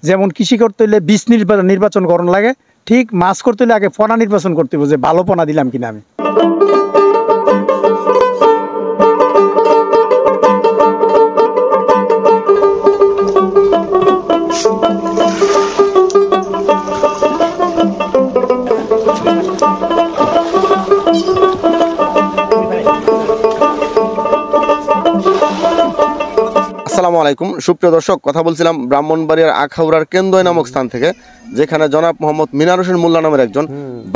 যেমন কৃষি করতে হলে বীজ নির্বাচন করণ লাগে, ঠিক মাছ করতে হলে আগে পোনা নির্বাচন করতে হবে যে ভালো পোনা দিলাম কিনা আমি। আসসালামু আলাইকুম সুপ্রিয় দর্শক, কথা বলছিলাম ব্রাহ্মণবাড়িয়ার আখাউড়ার কেন্দ্র নামক স্থান থেকে, যেখানে জনাব মোহাম্মদ মিনার হোসেন মোল্লা নামের একজন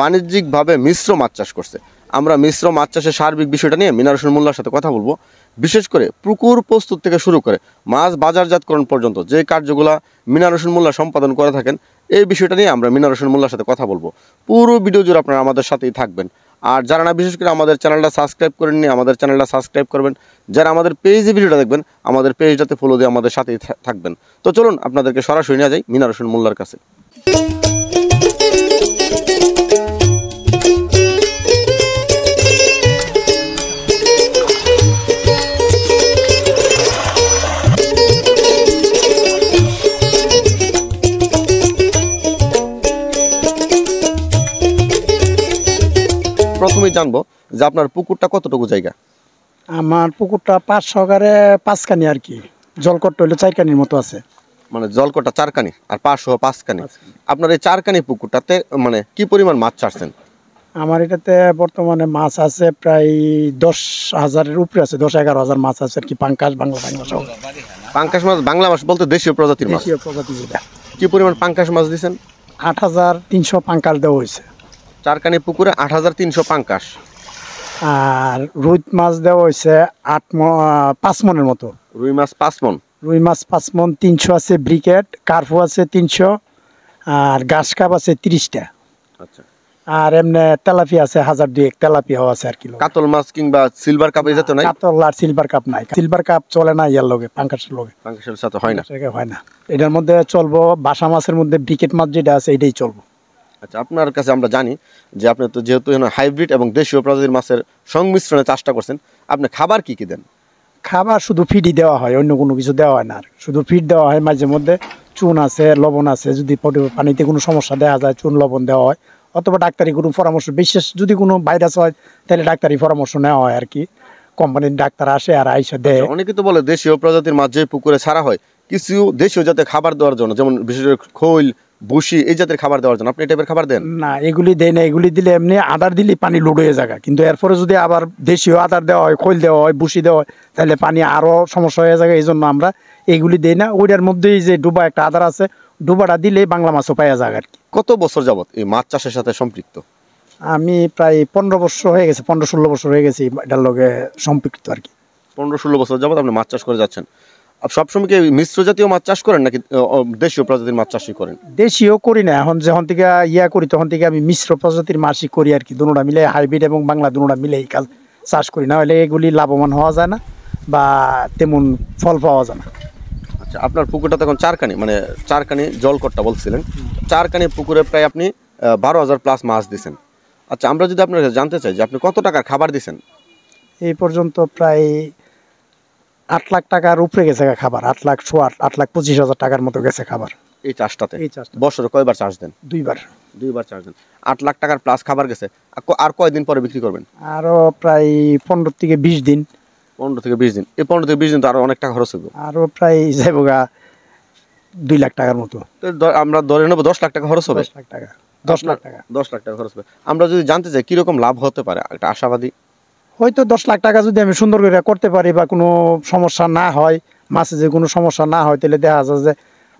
বাণিজ্যিকভাবে মিশ্র মাছ চাষ করছে। আমরা মিশ্র মাছ চাষের সার্বিক বিষয়টা নিয়ে মিনার হোসেন মোল্লার সাথে কথা বলবো। বিশেষ করে পুকুর প্রস্তুত থেকে শুরু করে মাছ বাজারজাতকরণ পর্যন্ত যে কার্যগুলো মিনার হোসেন মোল্লা সম্পাদন করে থাকেন, এই বিষয়টা নিয়ে আমরা মিনার হোসেন মোল্লার সাথে কথা বলবো। পুরো ভিডিও জুড়ে আপনারা আমাদের সাথেই থাকবেন। আর যারা না বিশেষ করে আমাদের চ্যানেলটা সাবস্ক্রাইব করেননি, আমাদের চ্যানেলটা সাবস্ক্রাইব করবেন। যারা আমাদের পেজে ভিডিওটা দেখবেন, আমাদের পেজটাতে ফলো দিয়ে আমাদের সাথেই থাকবেন। তো চলুন আপনাদেরকে সরাসরি নিয়ে যাই মিনার হোসেন মোল্লার কাছে। প্রথমেই জানবো যে আপনার পুকুরটা কতটুকু জায়গা? আমার পুকুরটা 500 গারে 5 কানি আর কি, জলকট হইলে 4 কানির মতো আছে। মানে জলকটা 4 কানি আর 5 কানি। আপনার এই 4 কানি পুকুরটাতে মানে কি পরিমাণ মাছ ছাড়ছেন? আমার এটাতে বর্তমানে মাছ আছে প্রায় 10,000-এর উপরে আছে, 10-11,000 মাছ আছে আর কি, পাঙ্কাশ বাংলা সব। পাঙ্কাশ মাছ বাংলা মাছ বলতে দেশীয় প্রজাতির মাছ? দেশীয় প্রজাতি যেটা। কি পরিমাণ পাঙ্কাশ মাছ দিয়েছেন? 8,300 পাঙ্কাশ দেওয়া হয়েছে। 4 কানি পুকুরে 8,300 পাঙ্কাশ। আর রুই মাছ দেওয়া হয়েছে 5 মনের মতো। রুই মাছ 5 মন? রুই মাছ 5 মন। 300 আছে ব্রিকেট, কার্পু আছে 300, আর ঘাস কাপ আছে 30টা। আচ্ছা। আর এমনি তেলাপিয়া আছে 1,002 তেলাপিয়াও আছে আর কি। কাতল মাছ কিংবা সিলভার কাপ এই জাতীয় নাই? কাতল আর সিলভার কাপ নাই। সিলভার কাপ চলে না ইয়ার লগে, পাঙ্কাশের লগে। পাঙ্কাশের সাথে হয় না? হয় না। এটার মধ্যে চলবো বাসা মাছের মধ্যে ব্রিকেট মাছ যেটা আছে এটাই চলবো। আচ্ছা, আপনার কাছে আমরা জানি যে আপনি তো যেহেতু হাইব্রিড এবং দেশীয় প্রজাতির মাছের সংমিশ্রণে চাষটা করছেন, আপনি খাবার কি কি দেন? খাবার শুধু ফিডই দেওয়া হয়, অন্য কোনো কিছু দেওয়া হয় না। আর শুধু ফিড দেওয়া হয়, মাঝে মধ্যে চুন আছে, লবণ আছে, যদি পানিতে কোনো সমস্যা দেখা যায় চুন লবণ দেওয়া হয়, অথবা ডাক্তারি কোনো পরামর্শ, বিশেষ যদি কোনো ভাইরাস হয় তাহলে ডাক্তারি পরামর্শ নেওয়া হয় আর কি। কোম্পানির ডাক্তার আসে আর আইসা দেয়। অনেকে তো বলে দেশীয় প্রজাতির মাছ যে পুকুরে ছাড়া হয় কিছু দেশীয় জাতের খাবার দেওয়ার জন্য, যেমন বিশেষ করে খৈল ভুসি এই জাতের খাবার দেওয়ার জন্য, আপনি এই টাইপের খাবার দেন? না, এগুলি দেয় না। এগুলি দিলে এমনি আদার দিলে পানি লোড হয়ে যায়, কিন্তু এরপরে যদি আবার দেশীয় আদার দেওয়া হয়, খৈল দেওয়া হয়, ভুসি দেওয়া হয়, তাহলে পানি আরো সমস্যা হয়ে যায়। এই জন্য আমরা এইগুলি দেই না। ওইটার মধ্যেই যে ডুবা একটা আদার আছে, ডুবাটা দিলে বাংলা মাছও পাওয়া যায় আর কি। কত বছর যাবত এই মাছ চাষের সাথে সম্পৃক্ত? আমি প্রায় 15 বছর হয়ে গেছে, 15-16 বছর হয়ে গেছে এটার লগে সম্পৃক্ত আর কি। 15-16 বছর যাবত আপনি মাছ চাষ করে যাচ্ছেন। সবসময় কি মিশ্র জাতীয় মাছ চাষ করেন নাকি দেশীয় প্রজাতির মাছ চাষই করেন? দেশীয় করি না, এখন যখন থেকে করি তখন থেকে আমি মিশ্র প্রজাতির মাছই করি আর কি। দুটোটা মিলে, হাইব্রিড এবং বাংলা দুটোটা মিলে এই কাজ চাষ করি, না হলে এগুলি লাভবান হওয়া যায় না বা তেমন ফল পাওয়া যায় না। আচ্ছা, আপনার পুকুরটা তখন 4 কানি, মানে 4 কানি জলকট্টা বলছিলেন, 4 কানি পুকুরে প্রায় আপনি 12,000 প্লাস মাছ দিচ্ছেন। আচ্ছা, আমরা যদি আপনার কাছে জানতে চাই যে আপনি কত টাকার খাবার দিচ্ছেন? এই পর্যন্ত প্রায় 8 লাখ টাকার উপরে গেছে খাবার। 8,25,000 টাকার মতো গেছে খাবার এই চাষটাতে। এই চাষটা বছরে কয়বার চাষ দেন? 2বার চাষ দেন। 8 লাখ টাকার প্লাস খাবার গেছে। আর কয়দিন পরে বিক্রি করবেন? আরো প্রায় 15 থেকে 20 দিন। 15 থেকে 20 দিন। এই 15 থেকে 20 দিন তো আরো অনেক টাকা খরচ হবে। আরো প্রায় যাইবো 2 লাখ টাকার মতো। আমরা ধরে নেব 10 লাখ টাকা খরচ হবে। 10 লাখ টাকা 10 লাখ টাকা 10 লাখ টাকা খরচ হবে। আমরা যদি জানতে চাই কিরকম লাভ হতে পারে, একটা আশাবাদী। হয়তো 10 লাখ টাকা যদি আমি সুন্দর করে করতে পারি বা কোনো সমস্যা না হয়, মাছে যে কোনো সমস্যা না হয়, তাহলে দেখা যায় যে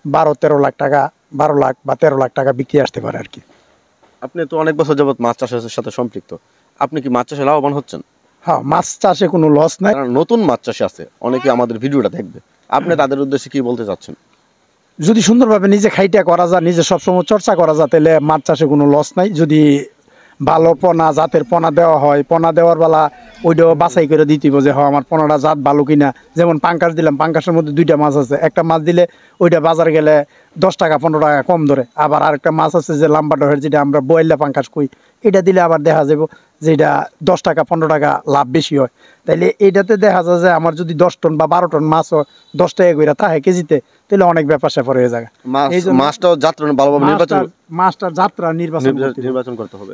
12-13 লাখ টাকা, 12 লাখ বা 13 লাখ টাকা বিক্রি আসতে পারে আর কি। আপনি তো অনেক বছর যাবত মাছ চাষের সাথে সম্পৃক্ত, আপনি কি মাছ চাষে লাভবান হচ্ছেন? হ্যাঁ, মাছ চাষে কোনো লস নাই। নতুন মাছ চাষে আছে অনেকে আমাদের ভিডিওটা দেখবে, আপনি তাদের উদ্দেশ্যে কি বলতে চাচ্ছেন? যদি সুন্দরভাবে নিজে খাইটা করা যায়, নিজে সবসময় চর্চা করা যায়, তাহলে মাছ চাষে কোনো লস নাই। যদি ভালো পোনা জাতের পোনা দেওয়া হয়, পোনা দেওয়ার বেলা ওইটাও বাছাই করে দিতে হবে যে আমার পোনাটা জাত ভালো কিনা। যেমন পাঙ্কাশ দিলাম, পাঙ্কাশের মধ্যে 2টা মাছ আছে, একটা মাছ দিলে ওইটা বাজারে গেলে 10 টাকা 15 টাকা কম ধরে। আবার আরেকটা মাছ আছে যে লাম্বা ডহের, যেটা আমরা বয়েল্লা পাঙ্কাশ কই, এটা দিলে আবার দেখা যাবে যেটা 10 টাকা 15 টাকা লাভ বেশি হয়, তাইলে এইটাতে দেখা যায় যে আমার যদি 10 টন বা 12 টন মাছ 10 টাকা করে থাকে কেজিতে, তাহলে অনেক ব্যাপার স্যাপার হয়ে যায়। মাছটাও যাত্রা ভালোভাবে মাছটার যাত্রা নির্বাচন করতে হবে। নির্বাচন করতে হবে।